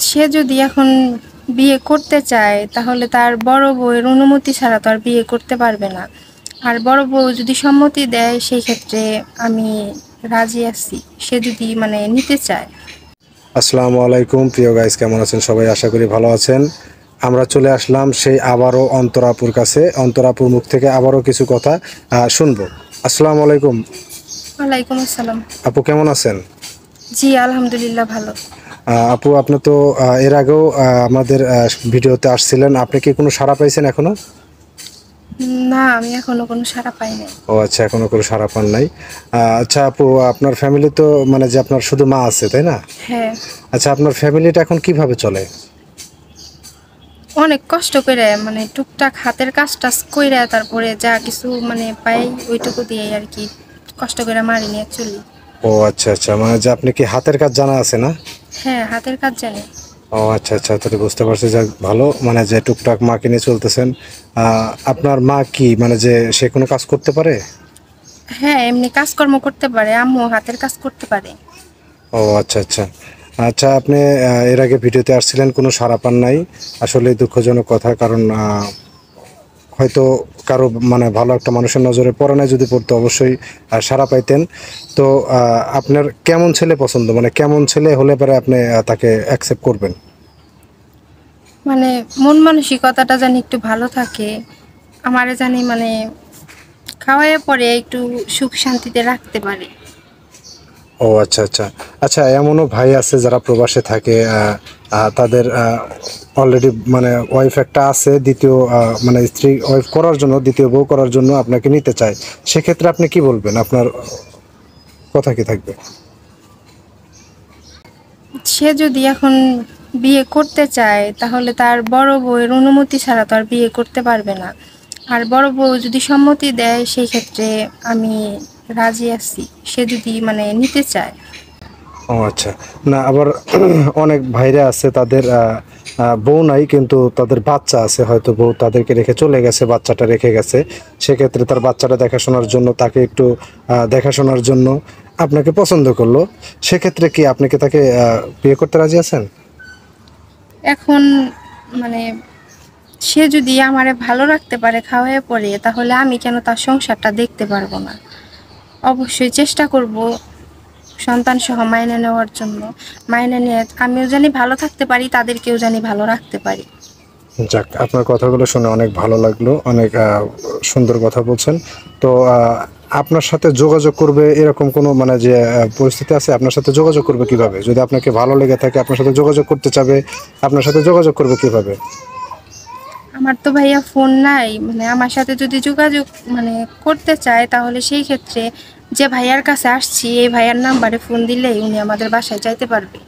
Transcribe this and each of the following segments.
সে যদি এখন বিয়ে করতে চায় তাহলে তার বড় বউয়ের অনুমতি ছাড়া তো আর বিয়ে করতে পারবে না। আর বড় বউ যদি সম্মতি দেয় সেই ক্ষেত্রে আমি রাজি আছি, সে যদি নিতে চায়। আসসালামু আলাইকুম প্রিয় গাইস, কেমন আছেন সবাই? আশা করি ভালো আছেন। আমরা চলে আসলাম সেই আবারও অন্তরাপুর কাছে। অন্তরাপুর মুখ থেকে আবারও কিছু কথা শুনবো। আসসালামু আলাইকুম। ওয়ালাইকুম আসসালাম। আপু কেমন আছেন? জি আলহামদুলিল্লাহ ভালো। আপু আপনি তো এর আগেও আমাদের ভিডিওতে আসছিলেন, আপনি কি কোনো সাড়া পাইছেন এখনো? না, আমি এখনো কোনো সাড়া পাই নাই। ও আচ্ছা, এখনো কোনো সাড়া পান নাই। আচ্ছা আপু, আপনার ফ্যামিলি তো যে আপনার শুধু মা আছে তাই না? হ্যাঁ, আচ্ছা, আপনার ফ্যামিলিটা এখন কিভাবে চলে? অনেক কষ্ট করে টুকটাক হাতের কাজ টাজ কইরা তারপরে যা কিছু পাই ওইটুকু দিয়ে আর কি কষ্ট করে মারি নিয়ে চলি। ও আচ্ছা আচ্ছা, যে আপনি কি হাতের কাজ জানা আছে না? হ্যাঁ, হাতের কাজ জানি। ও আচ্ছা আচ্ছা, তাহলে বুঝতে পারছি। যাক ভালো, যে টুকটাক মাকে নিয়ে চলতেছেন। আপনার মা কি যে সে কোনো কাজ করতে পারে? হ্যাঁ, এমনি কাজকর্ম করতে পারে, আম্মু হাতের কাজ করতে পারে। ও আচ্ছা আচ্ছা। আচ্ছা, আপনি এর আগে ভিডিওতে আসছিলেন, কোনো সাড়া পান নাই। আসলে দুঃখজনক কথা, কারণ হয়তো কারো ভালো একটা মানুষের নজরে পড়ে নাই, যদি পড়তো অবশ্যই সাড়া পাইতেন। তো আপনার কেমন ছেলে পছন্দ, কেমন ছেলে হলে পরে আপনি তাকে অ্যাকসেপ্ট করবেন? মন মানসিকতাটা জানি একটু ভালো থাকে, আমারে জানি খাওয়াইয়া পরে একটু সুখ শান্তিতে রাখতে পারে। ও আচ্ছা আচ্ছা। আচ্ছা, এমনও ভাই আছে যারা প্রবাসে থাকে, তাদের অলরেডি ওয়াইফ একটা আছে, দ্বিতীয় স্ত্রী ওয়াইফ করার জন্য, দ্বিতীয় বউ করার জন্য আপনাকে নিতে চায়। সেক্ষেত্রে আপনি কি বলবেন? আপনার কথা কি থাকবে? সে যদি এখন বিয়ে করতে চায় তাহলে তার বড় বউয়ের অনুমতি ছাড়া তো আর বিয়ে করতে পারবে না। আর বড় বউ যদি সম্মতি দেয় সেই ক্ষেত্রে আমি রাজি আছি, সে যদি নিতে চায়। ও আচ্ছা। না, আবার অনেক ভাইরা আছে, তাদের বউ নাই কিন্তু তাদের বাচ্চা আছে, হয়তো বউ তাদেরকে রেখে চলে গেছে, বাচ্চাটা রেখে গেছে। সেক্ষেত্রে তার বাচ্চাটা দেখাশোনার জন্য, তাকে একটু দেখাশোনার জন্য আপনাকে পছন্দ করলো। সেক্ষেত্রে কি আপনি কি তাকে বিয়ে করতে রাজি আছেন? এখন মানে সে যদি আমারে ভালো রাখতে পারে খাওয়ায় পরে, তাহলে আমি কেন তার সংসারটা দেখতে পারবো না? অবশ্যই চেষ্টা করব সন্তান সহ মাইনে নেওয়ার জন্য। মাইনে নিয়ে আমিও জানি ভালো থাকতে পারি, তাদেরকেও জানি ভালো রাখতে পারি। যাক, আপনার কথাগুলো শুনে অনেক ভালো লাগলো, অনেক সুন্দর কথা বলছেন। তো আপনার সাথে যোগাযোগ করবে এরকম কোনো যে পরিস্থিতি আছে? আপনার সাথে যোগাযোগ করবে কিভাবে? যদি আপনাকে ভালো লেগে থাকে, আপনার সাথে যোগাযোগ করতে চাবে, আপনার সাথে যোগাযোগ করবে কিভাবে? আমার তো ভাইয়া ফোন নাই, আমার সাথে যদি যোগাযোগ করতে চায় তাহলে সেই ক্ষেত্রে যে ভাইয়ার কাছে আসছি এই ভাইয়ার নাম্বারে ফোন দিলেই উনি আমাদের বাসায় যাইতে পারবে।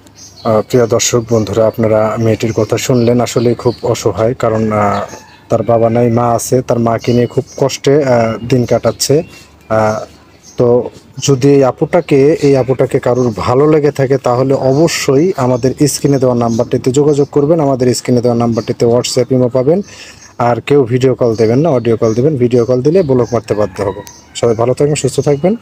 প্রিয় দর্শক বন্ধুরা, আপনারা মেয়েটির কথা শুনলেন। আসলে খুব অসহায়, কারণ তার বাবা নাই, মা আছে, তার মাকে নিয়ে খুব কষ্টে দিন কাটাচ্ছে। তো যদি এই আপুটাকে কারোর ভালো লেগে থাকে তাহলে অবশ্যই আমাদের স্ক্রিনে দেওয়া নাম্বারটিতে যোগাযোগ করবেন। আমাদের স্ক্রিনে দেওয়া নাম্বারটিতে হোয়াটসঅ্যাপ ইমো পাবেন। আর কেউ ভিডিও কল দেবেন না, অডিও কল দেবেন। ভিডিও কল দিলে ব্লক মারতে বাধ্য হবো। সবাই ভালো থাকবেন, সুস্থ থাকবেন।